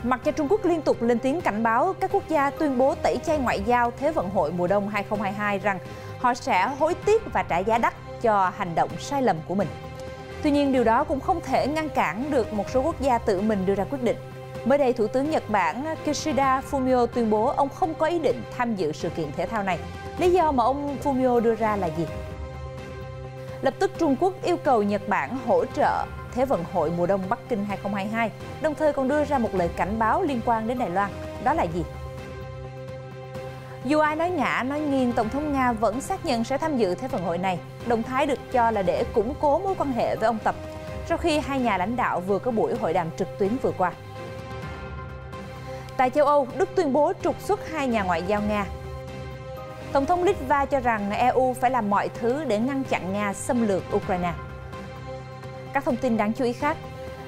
Mặc cho Trung Quốc liên tục lên tiếng cảnh báo các quốc gia tuyên bố tẩy chay ngoại giao Thế vận hội mùa đông 2022 rằng họ sẽ hối tiếc và trả giá đắt cho hành động sai lầm của mình. Tuy nhiên, điều đó cũng không thể ngăn cản được một số quốc gia tự mình đưa ra quyết định. Mới đây, Thủ tướng Nhật Bản Kishida Fumio tuyên bố ông không có ý định tham dự sự kiện thể thao này. Lý do mà ông Fumio đưa ra là gì? Lập tức Trung Quốc yêu cầu Nhật Bản hỗ trợ Thế vận hội mùa đông Bắc Kinh 2022, đồng thời còn đưa ra một lời cảnh báo liên quan đến Đài Loan. Đó là gì? Dù ai nói ngã, nói nghiêng, Tổng thống Nga vẫn xác nhận sẽ tham dự Thế vận hội này. Động thái được cho là để củng cố mối quan hệ với ông Tập, sau khi hai nhà lãnh đạo vừa có buổi hội đàm trực tuyến vừa qua. Tại châu Âu, Đức tuyên bố trục xuất hai nhà ngoại giao Nga. Tổng thống Litva cho rằng EU phải làm mọi thứ để ngăn chặn Nga xâm lược Ukraine. Các thông tin đáng chú ý khác,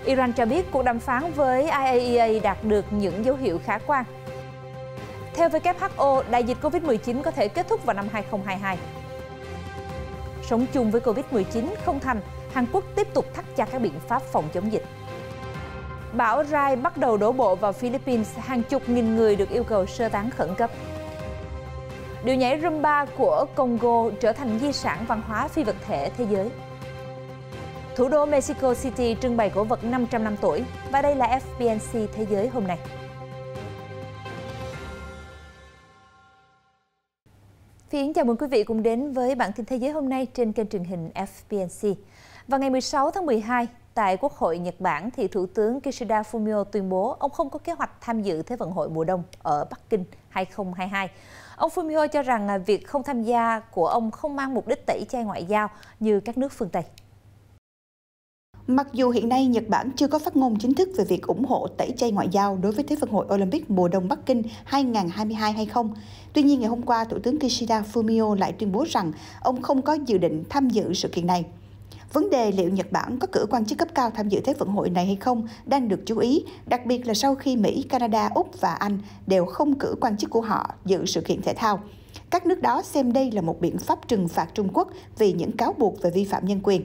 Iran cho biết cuộc đàm phán với IAEA đạt được những dấu hiệu khả quan. Theo WHO, đại dịch Covid-19 có thể kết thúc vào năm 2022. Sống chung với Covid-19 không thành, Hàn Quốc tiếp tục thắt chặt các biện pháp phòng chống dịch. Bão Rai bắt đầu đổ bộ vào Philippines, hàng chục nghìn người được yêu cầu sơ tán khẩn cấp. Điệu nhảy Rumba của Congo trở thành di sản văn hóa phi vật thể thế giới. Thủ đô Mexico City trưng bày cổ vật 500 năm tuổi. Và đây là FBNC Thế giới hôm nay. Phi Yến chào mừng quý vị cùng đến với bản tin Thế giới hôm nay trên kênh truyền hình FBNC. Vào ngày 16 tháng 12, tại Quốc hội Nhật Bản, thì Thủ tướng Kishida Fumio tuyên bố ông không có kế hoạch tham dự Thế vận hội mùa đông ở Bắc Kinh 2022. Ông Fumio cho rằng việc không tham gia của ông không mang mục đích tẩy chay ngoại giao như các nước phương Tây. Mặc dù hiện nay Nhật Bản chưa có phát ngôn chính thức về việc ủng hộ tẩy chay ngoại giao đối với Thế vận hội Olympic mùa đông Bắc Kinh 2022 hay không, tuy nhiên ngày hôm qua, Thủ tướng Kishida Fumio lại tuyên bố rằng ông không có dự định tham dự sự kiện này. Vấn đề liệu Nhật Bản có cử quan chức cấp cao tham dự Thế vận hội này hay không đang được chú ý, đặc biệt là sau khi Mỹ, Canada, Úc và Anh đều không cử quan chức của họ dự sự kiện thể thao. Các nước đó xem đây là một biện pháp trừng phạt Trung Quốc vì những cáo buộc về vi phạm nhân quyền.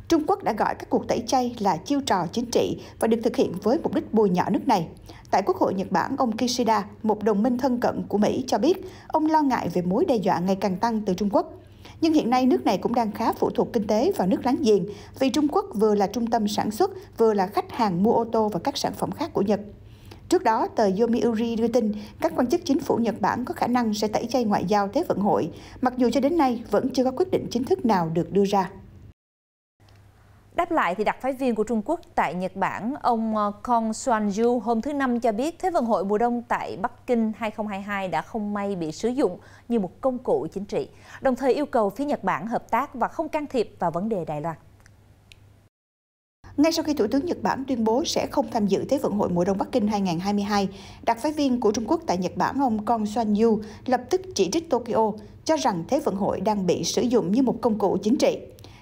Trung Quốc đã gọi các cuộc tẩy chay là chiêu trò chính trị và được thực hiện với mục đích bôi nhọ nước này. Tại Quốc hội Nhật Bản, ông Kishida, một đồng minh thân cận của Mỹ, cho biết ông lo ngại về mối đe dọa ngày càng tăng từ Trung Quốc. Nhưng hiện nay nước này cũng đang khá phụ thuộc kinh tế vào nước láng giềng vì Trung Quốc vừa là trung tâm sản xuất, vừa là khách hàng mua ô tô và các sản phẩm khác của Nhật. Trước đó, tờ Yomiuri đưa tin các quan chức chính phủ Nhật Bản có khả năng sẽ tẩy chay ngoại giao Thế vận hội, mặc dù cho đến nay vẫn chưa có quyết định chính thức nào được đưa ra. Đáp lại thì đặc phái viên của Trung Quốc tại Nhật Bản, ông Kong Xuan-yu hôm thứ Năm cho biết Thế vận hội mùa đông tại Bắc Kinh 2022 đã không may bị sử dụng như một công cụ chính trị, đồng thời yêu cầu phía Nhật Bản hợp tác và không can thiệp vào vấn đề Đài Loan. Ngay sau khi Thủ tướng Nhật Bản tuyên bố sẽ không tham dự Thế vận hội mùa đông Bắc Kinh 2022, đặc phái viên của Trung Quốc tại Nhật Bản ông Kong Xuan-yu lập tức chỉ trích Tokyo, cho rằng Thế vận hội đang bị sử dụng như một công cụ chính trị.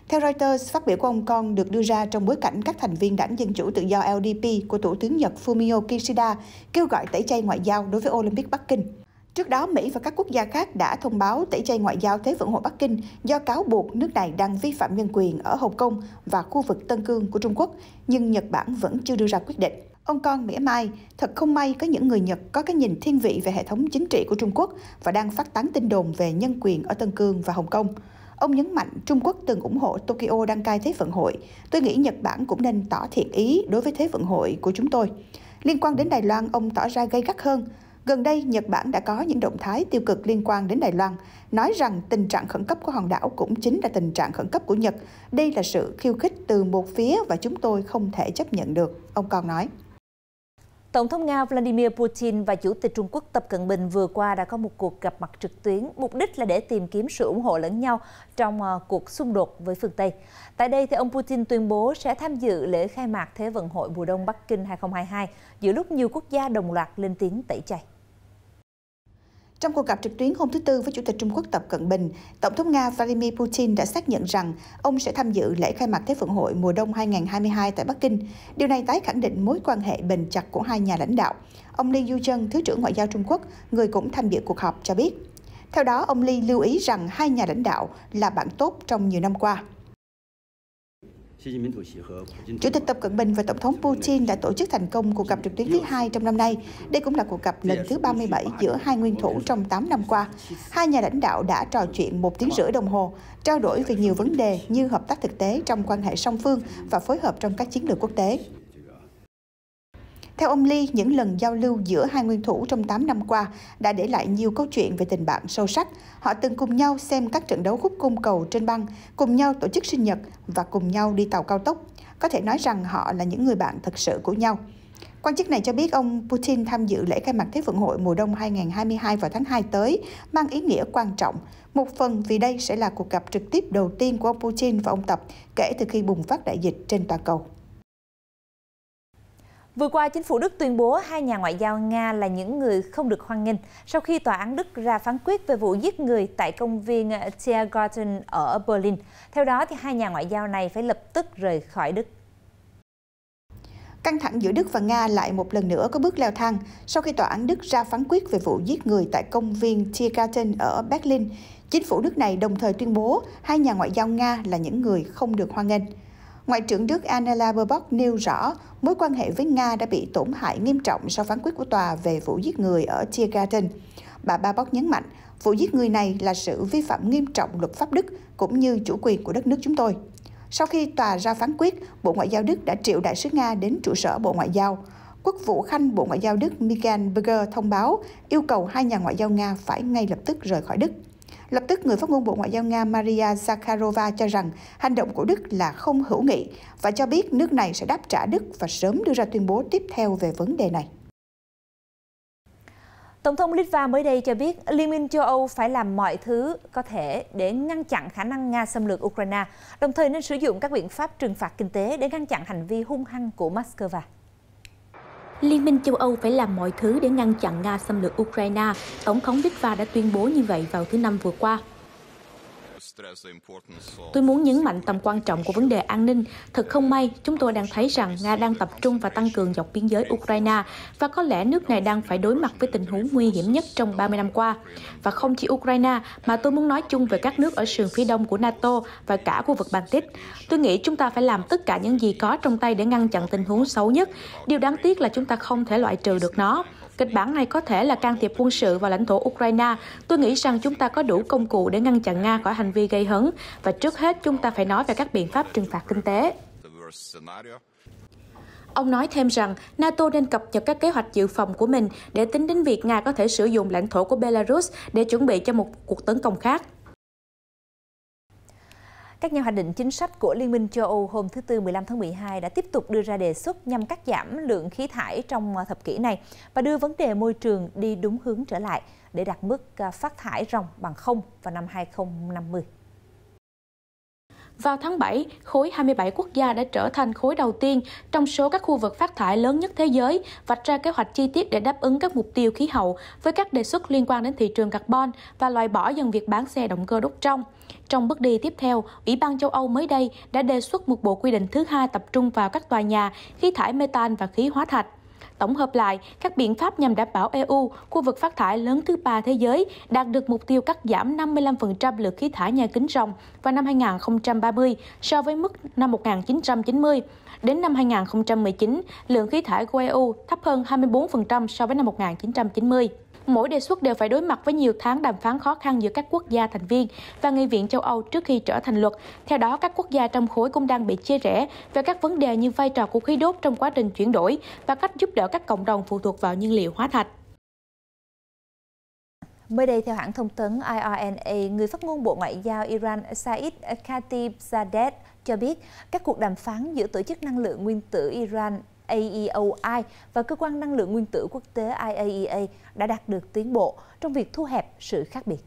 Theo Reuters, phát biểu của ông Kong được đưa ra trong bối cảnh các thành viên Đảng Dân Chủ Tự do LDP của Thủ tướng Nhật Fumio Kishida kêu gọi tẩy chay ngoại giao đối với Olympic Bắc Kinh. Trước đó, Mỹ và các quốc gia khác đã thông báo tẩy chay ngoại giao Thế vận hội Bắc Kinh do cáo buộc nước này đang vi phạm nhân quyền ở Hồng Kông và khu vực Tân Cương của Trung Quốc, nhưng Nhật Bản vẫn chưa đưa ra quyết định. Ông Kong mỉa mai, thật không may có những người Nhật có cái nhìn thiên vị về hệ thống chính trị của Trung Quốc và đang phát tán tin đồn về nhân quyền ở Tân Cương và Hồng Kông. Ông nhấn mạnh Trung Quốc từng ủng hộ Tokyo đăng cai Thế vận hội. Tôi nghĩ Nhật Bản cũng nên tỏ thiện ý đối với Thế vận hội của chúng tôi. Liên quan đến Đài Loan, ông tỏ ra gay gắt hơn. Gần đây, Nhật Bản đã có những động thái tiêu cực liên quan đến Đài Loan, nói rằng tình trạng khẩn cấp của hòn đảo cũng chính là tình trạng khẩn cấp của Nhật. Đây là sự khiêu khích từ một phía và chúng tôi không thể chấp nhận được, ông Kong nói. Tổng thống Nga Vladimir Putin và Chủ tịch Trung Quốc Tập Cận Bình vừa qua đã có một cuộc gặp mặt trực tuyến, mục đích là để tìm kiếm sự ủng hộ lẫn nhau trong cuộc xung đột với phương Tây. Tại đây, thì ông Putin tuyên bố sẽ tham dự lễ khai mạc Thế vận hội mùa đông Bắc Kinh 2022, giữa lúc nhiều quốc gia đồng loạt lên tiếng tẩy chay. Trong cuộc gặp trực tuyến hôm thứ Tư với Chủ tịch Trung Quốc Tập Cận Bình, Tổng thống Nga Vladimir Putin đã xác nhận rằng ông sẽ tham dự lễ khai mạc Thế vận hội mùa đông 2022 tại Bắc Kinh. Điều này tái khẳng định mối quan hệ bền chặt của hai nhà lãnh đạo. Ông Li Yucheng, Thứ trưởng Ngoại giao Trung Quốc, người cũng tham dự cuộc họp, cho biết. Theo đó, ông Li lưu ý rằng hai nhà lãnh đạo là bạn tốt trong nhiều năm qua. Chủ tịch Tập Cận Bình và Tổng thống Putin đã tổ chức thành công cuộc gặp trực tuyến thứ 2 trong năm nay. Đây cũng là cuộc gặp lần thứ 37 giữa hai nguyên thủ trong 8 năm qua. Hai nhà lãnh đạo đã trò chuyện 1 tiếng rưỡi đồng hồ, trao đổi về nhiều vấn đề như hợp tác thực tế trong quan hệ song phương và phối hợp trong các chiến lược quốc tế. Theo ông Lee, những lần giao lưu giữa hai nguyên thủ trong 8 năm qua đã để lại nhiều câu chuyện về tình bạn sâu sắc. Họ từng cùng nhau xem các trận đấu khúc côn cầu trên băng, cùng nhau tổ chức sinh nhật và cùng nhau đi tàu cao tốc. Có thể nói rằng họ là những người bạn thật sự của nhau. Quan chức này cho biết ông Putin tham dự lễ khai mạc Thế vận hội mùa đông 2022 vào tháng 2 tới, mang ý nghĩa quan trọng. Một phần vì đây sẽ là cuộc gặp trực tiếp đầu tiên của ông Putin và ông Tập kể từ khi bùng phát đại dịch trên toàn cầu. Vừa qua, chính phủ Đức tuyên bố hai nhà ngoại giao Nga là những người không được hoan nghênh sau khi tòa án Đức ra phán quyết về vụ giết người tại công viên Tiergarten ở Berlin. Theo đó, hai nhà ngoại giao này phải lập tức rời khỏi Đức. Căng thẳng giữa Đức và Nga lại một lần nữa có bước leo thang sau khi tòa án Đức ra phán quyết về vụ giết người tại công viên Tiergarten ở Berlin. Chính phủ nước này đồng thời tuyên bố hai nhà ngoại giao Nga là những người không được hoan nghênh. Ngoại trưởng Đức Annalena Baerbock nêu rõ mối quan hệ với Nga đã bị tổn hại nghiêm trọng sau phán quyết của tòa về vụ giết người ở Tiergarten. Bà Baerbock nhấn mạnh, vụ giết người này là sự vi phạm nghiêm trọng luật pháp Đức cũng như chủ quyền của đất nước chúng tôi. Sau khi tòa ra phán quyết, Bộ Ngoại giao Đức đã triệu đại sứ Nga đến trụ sở Bộ Ngoại giao. Quốc vụ Khanh Bộ Ngoại giao Đức Michael Berger thông báo yêu cầu hai nhà ngoại giao Nga phải ngay lập tức rời khỏi Đức. Lập tức, người phát ngôn Bộ Ngoại giao Nga Maria Zakharova cho rằng hành động của Đức là không hữu nghị và cho biết nước này sẽ đáp trả Đức và sớm đưa ra tuyên bố tiếp theo về vấn đề này. Tổng thống Litva mới đây cho biết Liên minh châu Âu phải làm mọi thứ có thể để ngăn chặn khả năng Nga xâm lược Ukraine, đồng thời nên sử dụng các biện pháp trừng phạt kinh tế để ngăn chặn hành vi hung hăng của Moscow. Liên minh châu Âu phải làm mọi thứ để ngăn chặn Nga xâm lược Ukraine. Tổng thống Litva đã tuyên bố như vậy vào thứ Năm vừa qua. Tôi muốn nhấn mạnh tầm quan trọng của vấn đề an ninh. Thật không may, chúng tôi đang thấy rằng Nga đang tập trung và tăng cường dọc biên giới Ukraine và có lẽ nước này đang phải đối mặt với tình huống nguy hiểm nhất trong 30 năm qua. Và không chỉ Ukraine, mà tôi muốn nói chung về các nước ở sườn phía đông của NATO và cả khu vực Baltic. Tôi nghĩ chúng ta phải làm tất cả những gì có trong tay để ngăn chặn tình huống xấu nhất. Điều đáng tiếc là chúng ta không thể loại trừ được nó. Kịch bản này có thể là can thiệp quân sự vào lãnh thổ Ukraine. Tôi nghĩ rằng chúng ta có đủ công cụ để ngăn chặn Nga khỏi hành vi gây hấn. Và trước hết, chúng ta phải nói về các biện pháp trừng phạt kinh tế. Ông nói thêm rằng NATO nên cập nhật các kế hoạch dự phòng của mình để tính đến việc Nga có thể sử dụng lãnh thổ của Belarus để chuẩn bị cho một cuộc tấn công khác. Các nhà hoạch định chính sách của Liên minh châu Âu hôm thứ Tư 15 tháng 12 đã tiếp tục đưa ra đề xuất nhằm cắt giảm lượng khí thải trong thập kỷ này và đưa vấn đề môi trường đi đúng hướng trở lại để đạt mức phát thải ròng bằng không vào năm 2050. Vào tháng 7, khối 27 quốc gia đã trở thành khối đầu tiên trong số các khu vực phát thải lớn nhất thế giới, vạch ra kế hoạch chi tiết để đáp ứng các mục tiêu khí hậu với các đề xuất liên quan đến thị trường carbon và loại bỏ dần việc bán xe động cơ đốt trong. Trong bước đi tiếp theo, Ủy ban châu Âu mới đây đã đề xuất một bộ quy định thứ hai tập trung vào các tòa nhà, khí thải metan và khí hóa thạch. Tổng hợp lại, các biện pháp nhằm đảm bảo EU, khu vực phát thải lớn thứ 3 thế giới, đạt được mục tiêu cắt giảm 55% lượng khí thải nhà kính ròng vào năm 2030 so với mức năm 1990. Đến năm 2019, lượng khí thải của EU thấp hơn 24% so với năm 1990. Mỗi đề xuất đều phải đối mặt với nhiều tháng đàm phán khó khăn giữa các quốc gia thành viên và Nghị viện châu Âu trước khi trở thành luật. Theo đó, các quốc gia trong khối cũng đang bị chia rẽ về các vấn đề như vai trò của khí đốt trong quá trình chuyển đổi và cách giúp đỡ các cộng đồng phụ thuộc vào nhiên liệu hóa thạch. Mới đây, theo hãng thông tấn IRNA, người phát ngôn Bộ Ngoại giao Iran Saeed Khatibzadeh cho biết các cuộc đàm phán giữa Tổ chức Năng lượng Nguyên tử Iran AEOI và Cơ quan Năng lượng Nguyên tử Quốc tế IAEA đã đạt được tiến bộ trong việc thu hẹp sự khác biệt.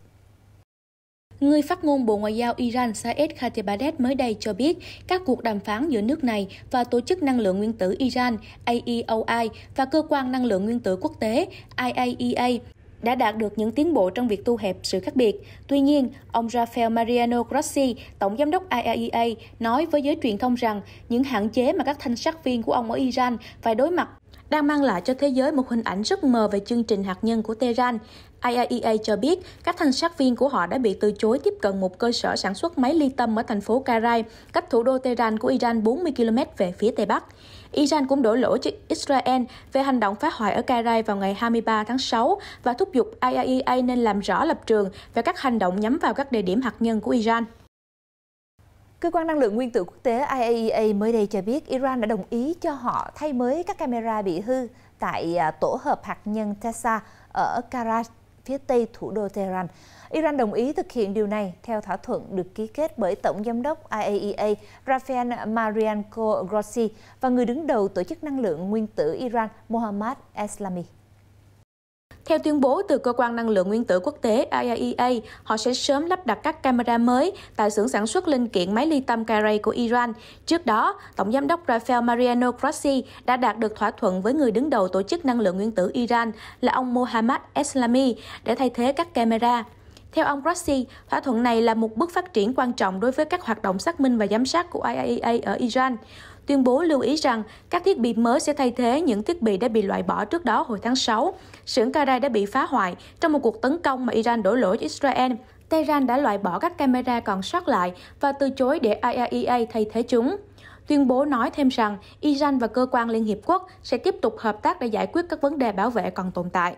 Người phát ngôn Bộ Ngoại giao Iran Saeed Khatibzadeh mới đây cho biết các cuộc đàm phán giữa nước này và Tổ chức Năng lượng Nguyên tử Iran AEOI và Cơ quan Năng lượng Nguyên tử Quốc tế IAEA đã đạt được những tiến bộ trong việc thu hẹp sự khác biệt. Tuy nhiên, ông Rafael Mariano Grossi, Tổng giám đốc IAEA, nói với giới truyền thông rằng những hạn chế mà các thanh sát viên của ông ở Iran phải đối mặt đang mang lại cho thế giới một hình ảnh rất mờ về chương trình hạt nhân của Tehran. IAEA cho biết các thanh sát viên của họ đã bị từ chối tiếp cận một cơ sở sản xuất máy ly tâm ở thành phố Karay, cách thủ đô Tehran của Iran 40 km về phía Tây Bắc. Iran cũng đổ lỗi cho Israel về hành động phá hoại ở Karay vào ngày 23 tháng 6 và thúc giục IAEA nên làm rõ lập trường về các hành động nhắm vào các địa điểm hạt nhân của Iran. Cơ quan năng lượng nguyên tử quốc tế IAEA mới đây cho biết Iran đã đồng ý cho họ thay mới các camera bị hư tại tổ hợp hạt nhân Tesa ở Karaj, phía tây thủ đô Tehran. Iran đồng ý thực hiện điều này theo thỏa thuận được ký kết bởi Tổng giám đốc IAEA Rafael Mariano Grossi và người đứng đầu Tổ chức Năng lượng Nguyên tử Iran Mohammad Eslami. Theo tuyên bố từ Cơ quan Năng lượng Nguyên tử Quốc tế IAEA, họ sẽ sớm lắp đặt các camera mới tại xưởng sản xuất linh kiện máy ly tâm Karay của Iran. Trước đó, Tổng giám đốc Rafael Mariano Grossi đã đạt được thỏa thuận với người đứng đầu Tổ chức Năng lượng Nguyên tử Iran là ông Mohammad Eslami để thay thế các camera. Theo ông Grossi, thỏa thuận này là một bước phát triển quan trọng đối với các hoạt động xác minh và giám sát của IAEA ở Iran. Tuyên bố lưu ý rằng các thiết bị mới sẽ thay thế những thiết bị đã bị loại bỏ trước đó hồi tháng 6. Xưởng Karay đã bị phá hoại trong một cuộc tấn công mà Iran đổ lỗi cho Israel. Tehran đã loại bỏ các camera còn sót lại và từ chối để IAEA thay thế chúng. Tuyên bố nói thêm rằng Iran và Cơ quan Liên Hiệp Quốc sẽ tiếp tục hợp tác để giải quyết các vấn đề bảo vệ còn tồn tại.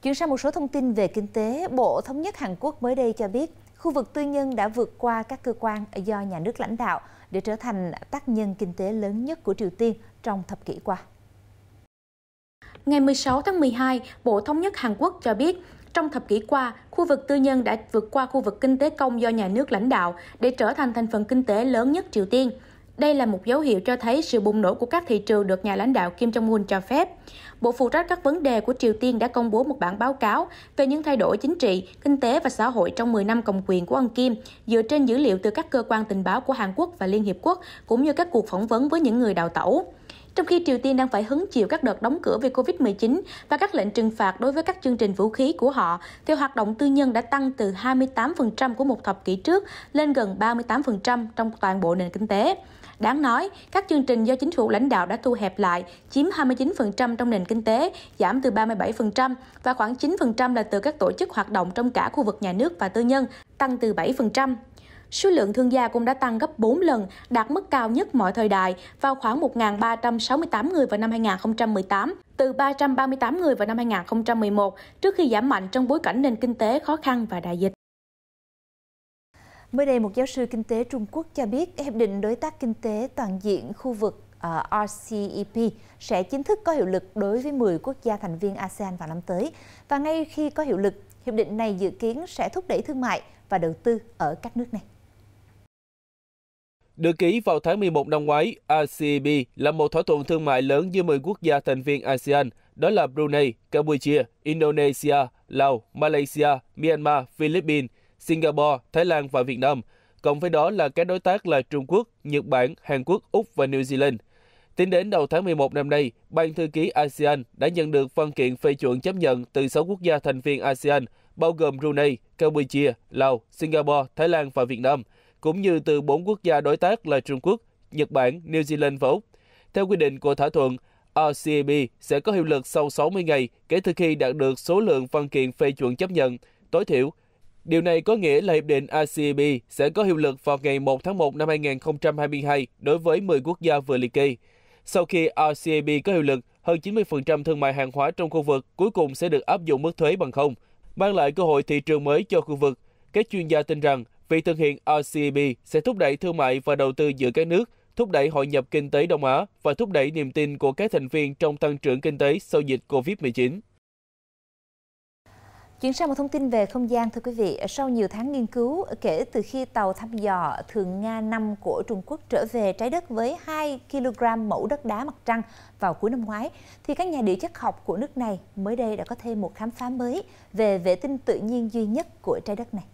Chuyển sang một số thông tin về kinh tế, Bộ Thống nhất Hàn Quốc mới đây cho biết khu vực tư nhân đã vượt qua các cơ quan do nhà nước lãnh đạo để trở thành tác nhân kinh tế lớn nhất của Triều Tiên trong thập kỷ qua. Ngày 16 tháng 12, Bộ Thống nhất Hàn Quốc cho biết trong thập kỷ qua, khu vực tư nhân đã vượt qua khu vực kinh tế công do nhà nước lãnh đạo để trở thành thành phần kinh tế lớn nhất Triều Tiên. Đây là một dấu hiệu cho thấy sự bùng nổ của các thị trường được nhà lãnh đạo Kim Jong-un cho phép. Bộ phụ trách các vấn đề của Triều Tiên đã công bố một bản báo cáo về những thay đổi chính trị, kinh tế và xã hội trong 10 năm cầm quyền của ông Kim, dựa trên dữ liệu từ các cơ quan tình báo của Hàn Quốc và Liên Hiệp Quốc, cũng như các cuộc phỏng vấn với những người đào tẩu. Trong khi Triều Tiên đang phải hứng chịu các đợt đóng cửa vì Covid-19 và các lệnh trừng phạt đối với các chương trình vũ khí của họ, thì hoạt động tư nhân đã tăng từ 28% của một thập kỷ trước lên gần 38% trong toàn bộ nền kinh tế. Đáng nói, các chương trình do chính phủ lãnh đạo đã thu hẹp lại, chiếm 29% trong nền kinh tế, giảm từ 37%, và khoảng 9% là từ các tổ chức hoạt động trong cả khu vực nhà nước và tư nhân, tăng từ 7%. Số lượng thương gia cũng đã tăng gấp 4 lần, đạt mức cao nhất mọi thời đại, vào khoảng 1.368 người vào năm 2018, từ 338 người vào năm 2011, trước khi giảm mạnh trong bối cảnh nền kinh tế khó khăn và đại dịch. Mới đây, một giáo sư kinh tế Trung Quốc cho biết Hiệp định Đối tác Kinh tế Toàn diện khu vực RCEP sẽ chính thức có hiệu lực đối với 10 quốc gia thành viên ASEAN vào năm tới. Và ngay khi có hiệu lực, hiệp định này dự kiến sẽ thúc đẩy thương mại và đầu tư ở các nước này. Được ký vào tháng 11 năm ngoái, RCEP là một thỏa thuận thương mại lớn giữa 10 quốc gia thành viên ASEAN, đó là Brunei, Campuchia, Indonesia, Lào, Malaysia, Myanmar, Philippines, Singapore, Thái Lan và Việt Nam. Cộng với đó là các đối tác là Trung Quốc, Nhật Bản, Hàn Quốc, Úc và New Zealand. Tính đến đầu tháng 11 năm nay, Ban thư ký ASEAN đã nhận được văn kiện phê chuẩn chấp nhận từ 6 quốc gia thành viên ASEAN, bao gồm Brunei, Campuchia, Lào, Singapore, Thái Lan và Việt Nam, cũng như từ 4 quốc gia đối tác là Trung Quốc, Nhật Bản, New Zealand và Úc. Theo quy định của thỏa thuận, RCEP sẽ có hiệu lực sau 60 ngày kể từ khi đạt được số lượng văn kiện phê chuẩn chấp nhận tối thiểu. Điều này có nghĩa là Hiệp định RCEP sẽ có hiệu lực vào ngày 1 tháng 1 năm 2022 đối với 10 quốc gia vừa liệt kê. Sau khi RCEP có hiệu lực, hơn 90% thương mại hàng hóa trong khu vực cuối cùng sẽ được áp dụng mức thuế bằng không, mang lại cơ hội thị trường mới cho khu vực. Các chuyên gia tin rằng việc thực hiện RCEP sẽ thúc đẩy thương mại và đầu tư giữa các nước, thúc đẩy hội nhập kinh tế Đông Á và thúc đẩy niềm tin của các thành viên trong tăng trưởng kinh tế sau dịch Covid-19. Chuyển sang một thông tin về không gian, thưa quý vị. Sau nhiều tháng nghiên cứu, kể từ khi tàu thăm dò Thường Nga-5 của Trung Quốc trở về trái đất với 2 kg mẫu đất đá mặt trăng vào cuối năm ngoái, thì các nhà địa chất học của nước này mới đây đã có thêm một khám phá mới về vệ tinh tự nhiên duy nhất của trái đất này.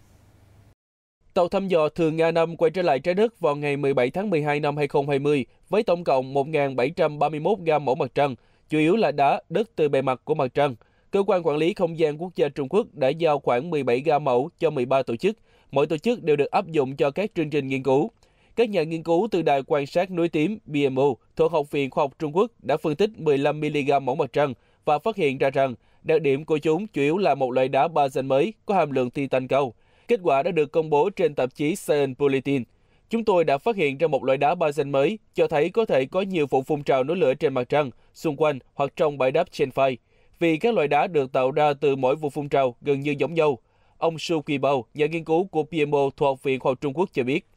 Tàu thăm dò Thường Nga-5 quay trở lại trái đất vào ngày 17 tháng 12 năm 2020 với tổng cộng 1.731 gam mẫu mặt trăng, chủ yếu là đá, đất từ bề mặt của mặt trăng. Cơ quan quản lý không gian quốc gia Trung Quốc đã giao khoảng 17 gam mẫu cho 13 tổ chức. Mỗi tổ chức đều được áp dụng cho các chương trình nghiên cứu. Các nhà nghiên cứu từ Đài quan sát núi tím BMO thuộc Học viện Khoa học Trung Quốc đã phân tích 15 mg mẫu mặt trăng và phát hiện ra rằng Đặc điểm của chúng chủ yếu là một loại đá bazan mới có hàm lượng titan cao. Kết quả đã được công bố trên tạp chí Science Bulletin. Chúng tôi đã phát hiện ra một loại đá bazan mới cho thấy có thể có nhiều vụ phun trào núi lửa trên mặt trăng, xung quanh hoặc trong bãi đáp trên phai. Vì các loại đá được tạo ra từ mỗi vụ phun trào gần như giống nhau. Ông Su Qibao, nhà nghiên cứu của PMO thuộc Học viện Khoa học Trung Quốc cho biết.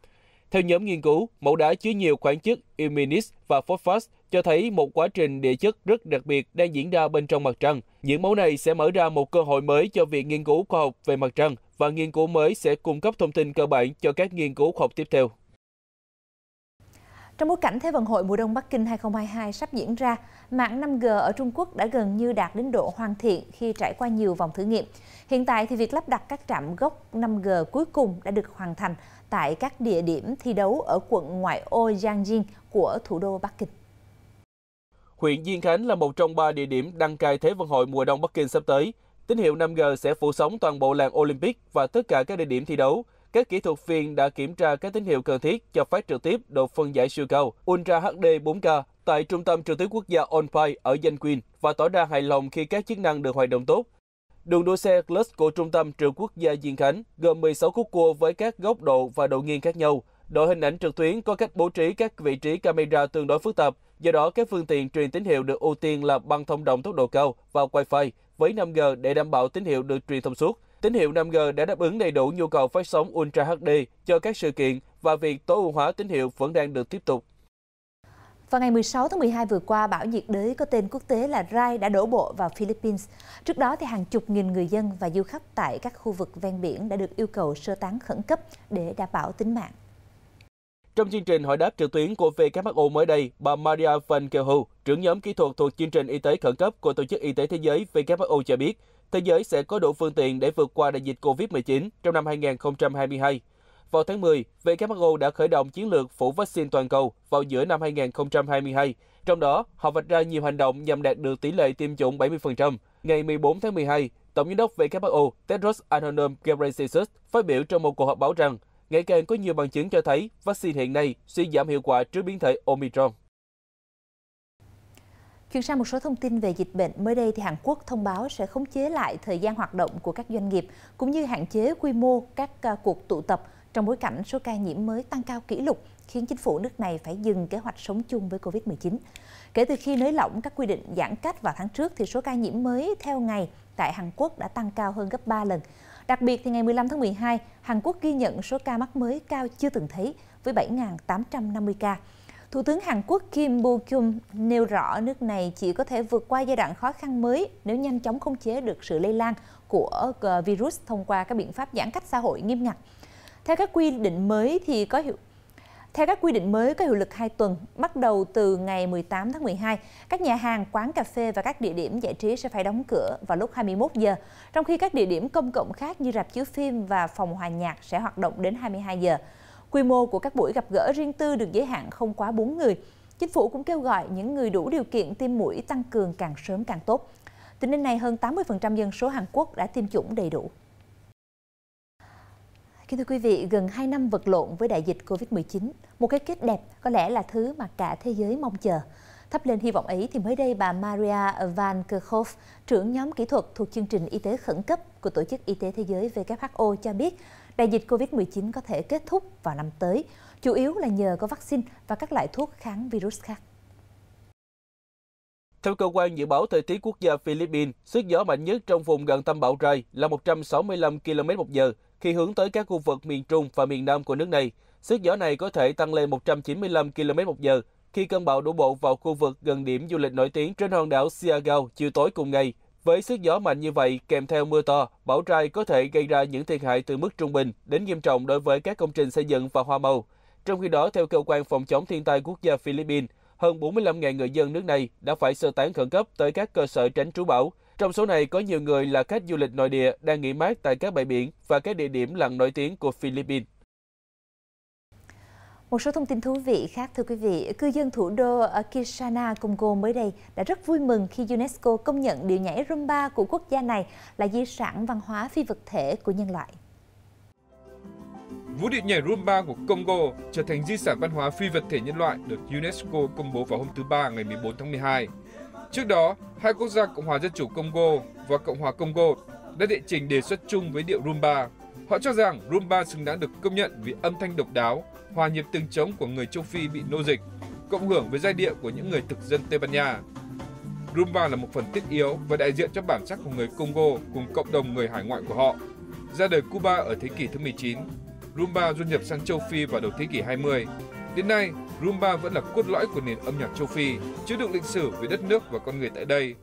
Theo nhóm nghiên cứu, mẫu đá chứa nhiều khoáng chất ilmenite và phosphorus cho thấy một quá trình địa chất rất đặc biệt đang diễn ra bên trong mặt trăng. Những mẫu này sẽ mở ra một cơ hội mới cho việc nghiên cứu khoa học về mặt trăng và nghiên cứu mới sẽ cung cấp thông tin cơ bản cho các nghiên cứu khoa học tiếp theo. Trong bối cảnh Thế vận hội mùa đông Bắc Kinh 2022 sắp diễn ra, mạng 5G ở Trung Quốc đã gần như đạt đến độ hoàn thiện khi trải qua nhiều vòng thử nghiệm. Hiện tại thì việc lắp đặt các trạm gốc 5G cuối cùng đã được hoàn thành tại các địa điểm thi đấu ở quận ngoại ô Yangjing của thủ đô Bắc Kinh. Huyện Diên Khánh là một trong 3 địa điểm đăng cai Thế vận hội mùa đông Bắc Kinh sắp tới. Tín hiệu 5G sẽ phủ sóng toàn bộ làng Olympic và tất cả các địa điểm thi đấu. Các kỹ thuật viên đã kiểm tra các tín hiệu cần thiết cho phát trực tiếp độ phân giải siêu cao Ultra HD 4K tại Trung tâm Trực tiếp Quốc gia OnPay ở Danh Quyên và tỏ ra hài lòng khi các chức năng được hoạt động tốt. Đường đua xe Clutch của Trung tâm Trực Quốc gia Diên Khánh gồm 16 khúc cua với các góc độ và độ nghiêng khác nhau. Đội hình ảnh trực tuyến có cách bố trí các vị trí camera tương đối phức tạp, do đó các phương tiện truyền tín hiệu được ưu tiên là băng thông động tốc độ cao và Wi-Fi với 5G để đảm bảo tín hiệu được truyền thông suốt. Tín hiệu 5G đã đáp ứng đầy đủ nhu cầu phát sóng Ultra HD cho các sự kiện và việc tối ưu hóa tín hiệu vẫn đang được tiếp tục. Vào ngày 16 tháng 12 vừa qua, bão nhiệt đới có tên quốc tế là Rai đã đổ bộ vào Philippines. Trước đó, thì hàng chục nghìn người dân và du khách tại các khu vực ven biển đã được yêu cầu sơ tán khẩn cấp để đảm bảo tính mạng. Trong chương trình hỏi đáp trực tuyến của WHO mới đây, bà Maria Van Kerkhove, trưởng nhóm kỹ thuật thuộc chương trình y tế khẩn cấp của Tổ chức Y tế Thế giới WHO cho biết, thế giới sẽ có đủ phương tiện để vượt qua đại dịch COVID-19 trong năm 2022. Vào tháng 10, WHO đã khởi động chiến lược phủ vaccine toàn cầu vào giữa năm 2022. Trong đó, họ vạch ra nhiều hành động nhằm đạt được tỷ lệ tiêm chủng 70%. Ngày 14 tháng 12, Tổng giám đốc WHO Tedros Adhanom Ghebreyesus phát biểu trong một cuộc họp báo rằng ngày càng có nhiều bằng chứng cho thấy vaccine hiện nay suy giảm hiệu quả trước biến thể Omicron. Chuyển sang một số thông tin về dịch bệnh, mới đây thì Hàn Quốc thông báo sẽ khống chế lại thời gian hoạt động của các doanh nghiệp cũng như hạn chế quy mô các cuộc tụ tập trong bối cảnh số ca nhiễm mới tăng cao kỷ lục, khiến chính phủ nước này phải dừng kế hoạch sống chung với Covid-19. Kể từ khi nới lỏng các quy định giãn cách vào tháng trước thì số ca nhiễm mới theo ngày tại Hàn Quốc đã tăng cao hơn gấp 3 lần. Đặc biệt thì ngày 15 tháng 12, Hàn Quốc ghi nhận số ca mắc mới cao chưa từng thấy với 7.850 ca. Thủ tướng Hàn Quốc Kim Bo-kyum nêu rõ nước này chỉ có thể vượt qua giai đoạn khó khăn mới nếu nhanh chóng khống chế được sự lây lan của virus thông qua các biện pháp giãn cách xã hội nghiêm ngặt. Theo các quy định mới có hiệu lực 2 tuần, bắt đầu từ ngày 18 tháng 12, các nhà hàng, quán cà phê và các địa điểm giải trí sẽ phải đóng cửa vào lúc 21 giờ, trong khi các địa điểm công cộng khác như rạp chiếu phim và phòng hòa nhạc sẽ hoạt động đến 22 giờ. Quy mô của các buổi gặp gỡ riêng tư được giới hạn không quá 4 người. Chính phủ cũng kêu gọi những người đủ điều kiện tiêm mũi tăng cường càng sớm càng tốt. Tính đến nay, hơn 80% dân số Hàn Quốc đã tiêm chủng đầy đủ. Kính thưa quý vị, gần 2 năm vật lộn với đại dịch Covid-19, một cái kết đẹp có lẽ là thứ mà cả thế giới mong chờ. Thắp lên hy vọng ấy thì mới đây bà Maria Van Kerkhove, trưởng nhóm kỹ thuật thuộc chương trình y tế khẩn cấp của Tổ chức Y tế Thế giới WHO cho biết đại dịch Covid-19 có thể kết thúc vào năm tới, chủ yếu là nhờ có vaccine và các loại thuốc kháng virus khác. Theo cơ quan dự báo thời tiết quốc gia Philippines, sức gió mạnh nhất trong vùng gần tâm bão Rai là 165 km/h khi hướng tới các khu vực miền Trung và miền Nam của nước này. Sức gió này có thể tăng lên 195 km/h khi cơn bão đổ bộ vào khu vực gần điểm du lịch nổi tiếng trên hòn đảo Siargao chiều tối cùng ngày. Với sức gió mạnh như vậy, kèm theo mưa to, bão Rai có thể gây ra những thiệt hại từ mức trung bình đến nghiêm trọng đối với các công trình xây dựng và hoa màu. Trong khi đó, theo cơ quan phòng chống thiên tai quốc gia Philippines, hơn 45.000 người dân nước này đã phải sơ tán khẩn cấp tới các cơ sở tránh trú bão. Trong số này có nhiều người là khách du lịch nội địa đang nghỉ mát tại các bãi biển và các địa điểm lặn nổi tiếng của Philippines. Một số thông tin thú vị khác, thưa quý vị, cư dân thủ đô Kinshasa, Congo mới đây đã rất vui mừng khi UNESCO công nhận điệu nhảy Rumba của quốc gia này là di sản văn hóa phi vật thể của nhân loại. Vũ điệu nhảy Rumba của Congo trở thành di sản văn hóa phi vật thể nhân loại được UNESCO công bố vào hôm thứ Ba ngày 14 tháng 12. Trước đó, hai quốc gia Cộng hòa Dân chủ Congo và Cộng hòa Congo đã đệ trình đề xuất chung với điệu rumba. Họ cho rằng rumba xứng đáng được công nhận vì âm thanh độc đáo, hòa nhịp từng trống của người châu Phi bị nô dịch, cộng hưởng với giai điệu của những người thực dân Tây Ban Nha. Rumba là một phần thiết yếu và đại diện cho bản sắc của người Congo cùng cộng đồng người hải ngoại của họ. Ra đời Cuba ở thế kỷ thứ 19, rumba du nhập sang châu Phi vào đầu thế kỷ 20. Đến nay, rumba vẫn là cốt lõi của nền âm nhạc châu Phi, chứa đựng lịch sử về đất nước và con người tại đây.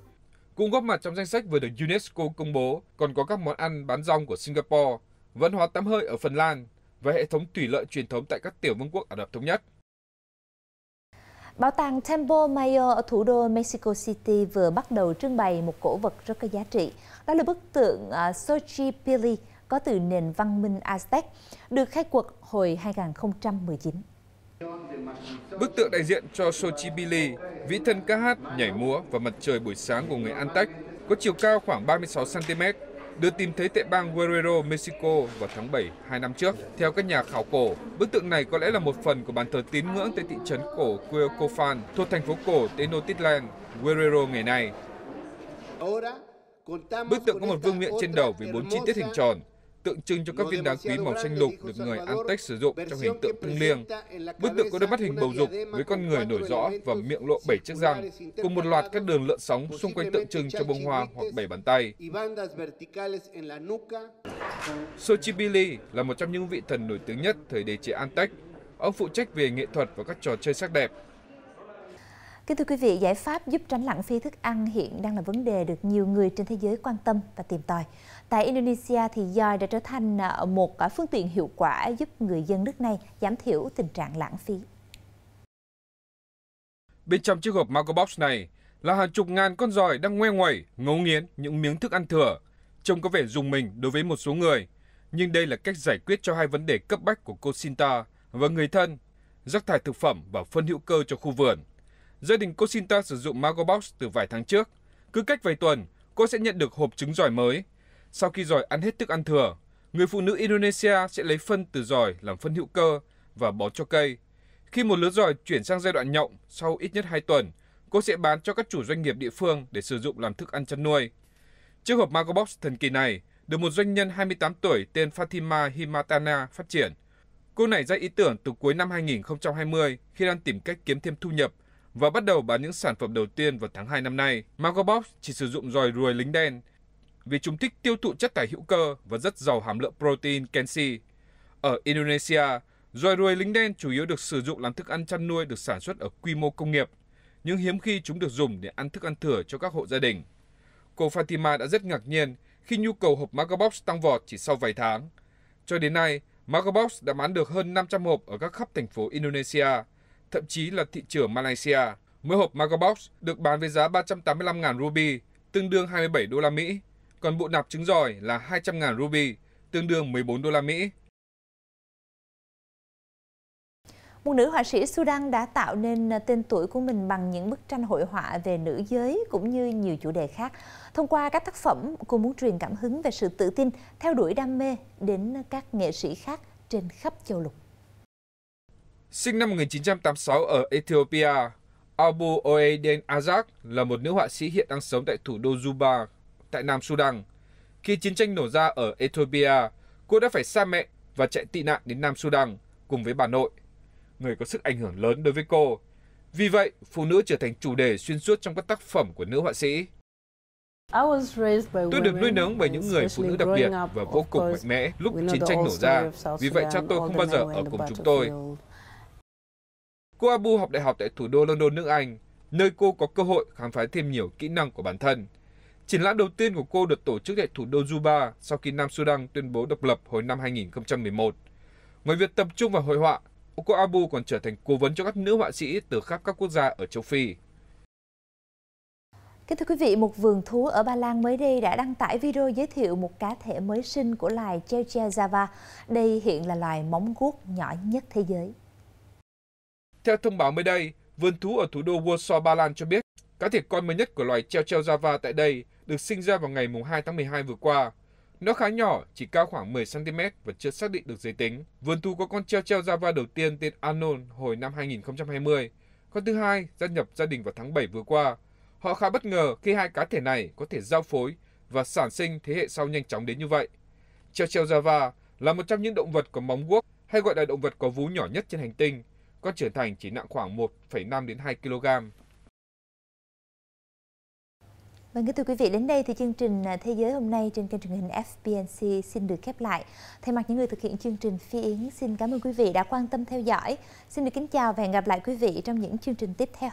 Cũng góp mặt trong danh sách vừa được UNESCO công bố, còn có các món ăn bán rong của Singapore, văn hóa tắm hơi ở Phần Lan và hệ thống thủy lợi truyền thống tại các tiểu vương quốc Ả Rập Thống Nhất. Bảo tàng Templo Mayor ở thủ đô Mexico City vừa bắt đầu trưng bày một cổ vật rất có giá trị. Đó là bức tượng Xochipilli có từ nền văn minh Aztec, được khai quật hồi 2019. Bức tượng đại diện cho Xochipilli, vĩ thần ca hát, nhảy múa và mặt trời buổi sáng của người Aztec, có chiều cao khoảng 36 cm, được tìm thấy tại bang Guerrero, Mexico vào tháng 7 2 năm trước. Theo các nhà khảo cổ, bức tượng này có lẽ là một phần của bàn thờ tín ngưỡng tại thị trấn cổ Cueocofán, thuộc thành phố cổ Tenochtitlan, Guerrero ngày nay. Bức tượng có một vương miện trên đầu với 4 chi tiết hình tròn, tượng trưng cho các viên đá quý màu xanh lục được người Aztec sử dụng trong hình tượng thiêng liêng. Bức tượng có đôi mắt hình bầu dục với con người nổi rõ và miệng lộ 7 chiếc răng, cùng một loạt các đường lượn sóng xung quanh tượng trưng cho bông hoa hoặc 7 bàn tay. Xochipilli là một trong những vị thần nổi tiếng nhất thời đế chế Aztec. Ông phụ trách về nghệ thuật và các trò chơi sắc đẹp. Kính thưa quý vị, giải pháp giúp tránh lãng phí thức ăn hiện đang là vấn đề được nhiều người trên thế giới quan tâm và tìm tòi. Tại Indonesia thì dòi đã trở thành một phương tiện hiệu quả giúp người dân nước này giảm thiểu tình trạng lãng phí. Bên trong chiếc hộp Mago Box này là hàng chục ngàn con dòi đang ngoe nguẩy, ngấu nghiến những miếng thức ăn thừa. Trông có vẻ rùng mình đối với một số người, nhưng đây là cách giải quyết cho hai vấn đề cấp bách của cô Sinta và người thân: rác thải thực phẩm và phân hữu cơ cho khu vườn. Gia đình cô Sinta sử dụng Mago Box từ vài tháng trước. Cứ cách vài tuần, cô sẽ nhận được hộp trứng dòi mới. Sau khi dòi ăn hết thức ăn thừa, người phụ nữ Indonesia sẽ lấy phân từ dòi làm phân hữu cơ và bón cho cây. Khi một lứa dòi chuyển sang giai đoạn nhộng, sau ít nhất 2 tuần, cô sẽ bán cho các chủ doanh nghiệp địa phương để sử dụng làm thức ăn chăn nuôi. Chiếc hộp Mago Box thần kỳ này được một doanh nhân 28 tuổi tên Fatima Himatana phát triển. Cô này ra ý tưởng từ cuối năm 2020 khi đang tìm cách kiếm thêm thu nhập và bắt đầu bán những sản phẩm đầu tiên vào tháng 2 năm nay. Mago Box chỉ sử dụng dòi ruồi lính đen vì chúng thích tiêu thụ chất thải hữu cơ và rất giàu hàm lượng protein canxi. Ở Indonesia, dòi ruồi lính đen chủ yếu được sử dụng làm thức ăn chăn nuôi được sản xuất ở quy mô công nghiệp, nhưng hiếm khi chúng được dùng để ăn thức ăn thừa cho các hộ gia đình. Cô Fatima đã rất ngạc nhiên khi nhu cầu hộp Mago Box tăng vọt chỉ sau vài tháng. Cho đến nay, Mago Box đã bán được hơn 500 hộp ở các khắp thành phố Indonesia, thậm chí là thị trường Malaysia. Mỗi hộp Mago Box được bán với giá 385.000 ruby, tương đương 27 đô la Mỹ, còn bộ nạp trứng dòi là 200.000 ruby, tương đương 14 đô la Mỹ. Một nữ họa sĩ Sudan đã tạo nên tên tuổi của mình bằng những bức tranh hội họa về nữ giới cũng như nhiều chủ đề khác. Thông qua các tác phẩm, cô muốn truyền cảm hứng về sự tự tin, theo đuổi đam mê đến các nghệ sĩ khác trên khắp châu lục. Sinh năm 1986 ở Ethiopia, Abu Oeden Azak là một nữ họa sĩ hiện đang sống tại thủ đô Juba, tại Nam Sudan. Khi chiến tranh nổ ra ở Ethiopia, cô đã phải xa mẹ và chạy tị nạn đến Nam Sudan cùng với bà nội, người có sức ảnh hưởng lớn đối với cô. Vì vậy, phụ nữ trở thành chủ đề xuyên suốt trong các tác phẩm của nữ họa sĩ. Tôi được nuôi nấng bởi những người phụ nữ đặc biệt và vô cùng mạnh mẽ lúc chiến tranh nổ ra. Vì vậy, cha tôi không bao giờ ở cùng chúng tôi. Cô Abu học đại học tại thủ đô London, nước Anh, nơi cô có cơ hội khám phá thêm nhiều kỹ năng của bản thân. Triển lãm đầu tiên của cô được tổ chức tại thủ đô Juba sau khi Nam Sudan tuyên bố độc lập hồi năm 2011. Ngoài việc tập trung vào hội họa, cô Abu còn trở thành cố vấn cho các nữ họa sĩ từ khắp các quốc gia ở châu Phi. Kính thưa quý vị, một vườn thú ở Ba Lan mới đây đã đăng tải video giới thiệu một cá thể mới sinh của loài treo treo Java. Đây hiện là loài móng guốc nhỏ nhất thế giới. Theo thông báo mới đây, vườn thú ở thủ đô Warsaw, Ba Lan cho biết cá thể con mới nhất của loài treo treo Java tại đây được sinh ra vào ngày 2 tháng 12 vừa qua. Nó khá nhỏ, chỉ cao khoảng 10 cm và chưa xác định được giới tính. Vườn thú có con treo treo Java đầu tiên tên Anon hồi năm 2020. Con thứ hai gia nhập gia đình vào tháng 7 vừa qua. Họ khá bất ngờ khi hai cá thể này có thể giao phối và sản sinh thế hệ sau nhanh chóng đến như vậy. Cheo Java là một trong những động vật có móng guốc, hay gọi là động vật có vú nhỏ nhất trên hành tinh. Con trưởng thành chỉ nặng khoảng 1,5 đến 2 kg. Vâng, kính thưa quý vị, đến đây thì chương trình Thế giới hôm nay trên kênh truyền hình FBNC xin được khép lại. Thay mặt những người thực hiện chương trình, Phi Yến xin cảm ơn quý vị đã quan tâm theo dõi. Xin được kính chào và hẹn gặp lại quý vị trong những chương trình tiếp theo.